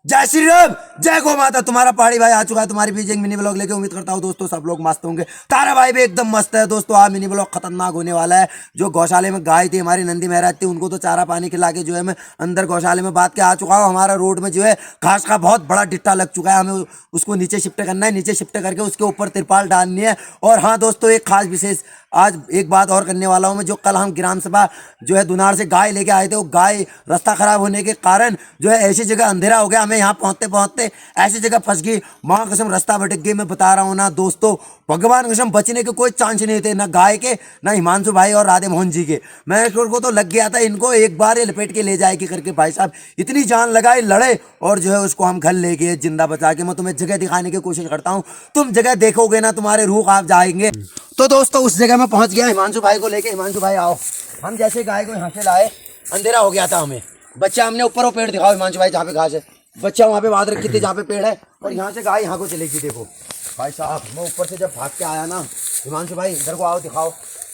जय श्री राम, जय गौ माता। तुम्हारा पहाड़ी भाई आ चुका है तुम्हारी बीच एक मिनी ब्लॉग लेके। उम्मीद करता हूँ दोस्तों सब लोग मस्त होंगे। तारा भाई भी एकदम मस्त है दोस्तों। आज मिनी ब्लॉग खतरनाक होने वाला है। जो गौशाले में गाय थी हमारी नंदी महाराज थी, उनको तो चारा पानी खिला के जो है मैं अंदर गौशाले में बांध के आ चुका हूँ। हमारा रोड में जो है घास का बहुत बड़ा डिट्टा लग चुका है, हमें उसको नीचे शिफ्ट करना है। नीचे शिफ्ट करके उसके ऊपर तिरपाल डालनी है। और हाँ दोस्तों, एक खास विशेष आज एक बात और करने वाला हूँ मैं। जो कल हम ग्राम सभा जो है दुनार से गाय लेके आए थे, वो गाय रास्ता खराब होने के कारण जो है ऐसी जगह अंधेरा हो गया, हमें यहाँ पहुँचते पहुँचते ऐसी जगह फंस गई। माँ कसम रास्ता भटक गई। मैं बता रहा हूँ ना दोस्तों, भगवान कसम बचने के कोई चांस नहीं थे, ना गाय के ना हिमांशु भाई और राधे मोहन जी के। मैं को तो लग गया था इनको एक बार ये लपेट के ले जाएगी करके। भाई साहब इतनी जान लगाई, लड़े और जो है उसको हम घर ले गए जिंदा बचा के। मैं तुम्हें जगह दिखाने की कोशिश करता हूँ, तुम जगह देखोगे ना तुम्हारे रूह आप जाएंगे। तो दोस्तों उस जगह में पहुंच गया हिमांशु भाई को लेके। हिमांशु भाई आओ। हम जैसे गाय को यहाँ से लाए, अंधेरा हो गया था हमें। बच्चा हमने ऊपर वो पेड़ दिखाओ हिमांशु भाई, जहाँ पे घास है। बच्चा वहाँ पे बांध रखी थी जहाँ पे पेड़ है, और यहाँ से गाय यहाँ को चलेगी। देखो भाई साहब, मैं ऊपर से जब भाग के आया ना, हिमांशु भाई इधर को आओ दिखाओ।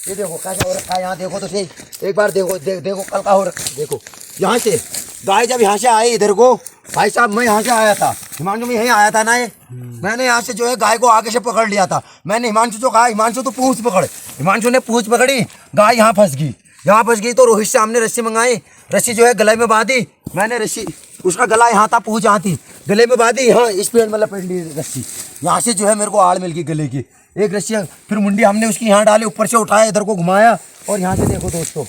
ये देखो कैसा हो रखा है यहाँ, देखो तो सही एक बार। देखो देखो कल का हो रखा है। देखो यहाँ से गाय जब यहाँ से आई इधर को, भाई साहब मैं यहाँ से आया था, हिमांशु में यहीं आया था ना ये। मैंने यहाँ से जो है गाय को आगे से पकड़ लिया था। मैंने हिमांशु जो कहा, हिमांशु तो पूंछ पकड़। हिमांशु ने पूंछ पकड़ी, गाय यहाँ फंस गई। यहाँ फंस गई तो रोहित से हमने रस्सी मंगाई। रस्सी जो है गले में बांधी। मैंने रस्सी, उसका गला यहाँ था, पूंछ यहाँ थी, गले में बांधी। हाँ इस पेड़ में लपेट ली रस्सी। यहाँ से जो है मेरे को आड़ मिल गई गले की एक रस्सी। फिर मुंडी हमने उसकी यहाँ डाली, ऊपर से उठाया, इधर को घुमाया, और यहाँ से देखो दोस्तों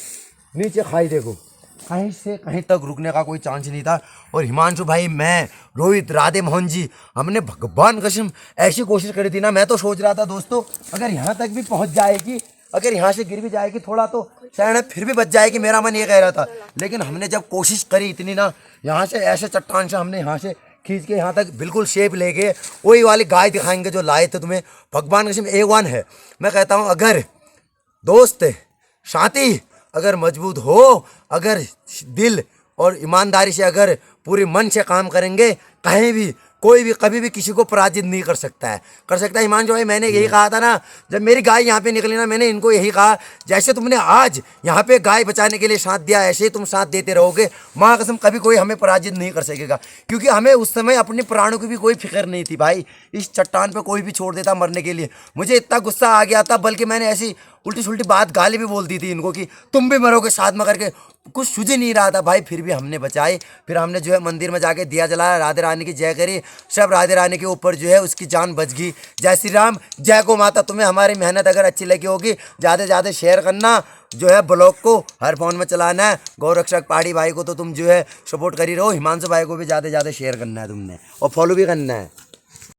नीचे खाई। देखो कहीं से कहीं तक रुकने का कोई चांस नहीं था। और हिमांशु भाई, मैं, रोहित, राधे मोहन जी, हमने भगवान कसम ऐसी कोशिश करी थी ना। मैं तो सोच रहा था दोस्तों अगर यहाँ तक भी पहुँच जाएगी, अगर यहाँ से गिर भी जाएगी थोड़ा तो शायद फिर भी बच जाएगी, मेरा मन ये कह रहा था। लेकिन हमने जब कोशिश करी इतनी ना, यहाँ से ऐसे चट्टान से हमने यहाँ से खींच के यहाँ तक बिल्कुल शेप ले गए। वही वाली गाय दिखाएंगे जो लाए थे तुम्हें। भगवान कसम A1 है। मैं कहता हूँ अगर दोस्त साथी अगर मजबूत हो, अगर दिल और ईमानदारी से अगर पूरे मन से काम करेंगे, कहीं भी कोई भी कभी भी किसी को पराजित नहीं कर सकता है। हिमांशु भाई, मैंने यही कहा था ना जब मेरी गाय यहाँ पे निकली ना, मैंने इनको यही कहा जैसे तुमने आज यहाँ पे गाय बचाने के लिए साथ दिया, ऐसे ही तुम साथ देते रहोगे। माँ कसम कभी कोई हमें पराजित नहीं कर सकेगा। क्योंकि हमें उस समय अपने प्राणों की भी कोई फिक्र नहीं थी भाई। इस चट्टान पर कोई भी छोड़ देता मरने के लिए, मुझे इतना गुस्सा आ गया था। बल्कि मैंने ऐसी उल्टी सुल्टी बात गाली भी बोल दी थी इनको कि तुम भी मरोगे साथ में करके। कुछ सूझ ही नहीं रहा था भाई, फिर भी हमने बचाई। फिर हमने जो है मंदिर में जाके दिया जलाया, राधे रानी की जय करी। सब राधे रानी के ऊपर जो है उसकी जान बच गई। जय श्री राम, जय गौ माता। तुम्हें हमारी मेहनत अगर अच्छी लगी होगी, ज़्यादा से ज़्यादा शेयर करना जो है ब्लॉग को, हर फोन में चलाना है। गौरक्षक पहाड़ी भाई को तो तुम जो है सपोर्ट कर ही रहो। हिमांशु भाई को भी ज़्यादा से ज़्यादा शेयर करना है तुमने, और फॉलो भी करना है।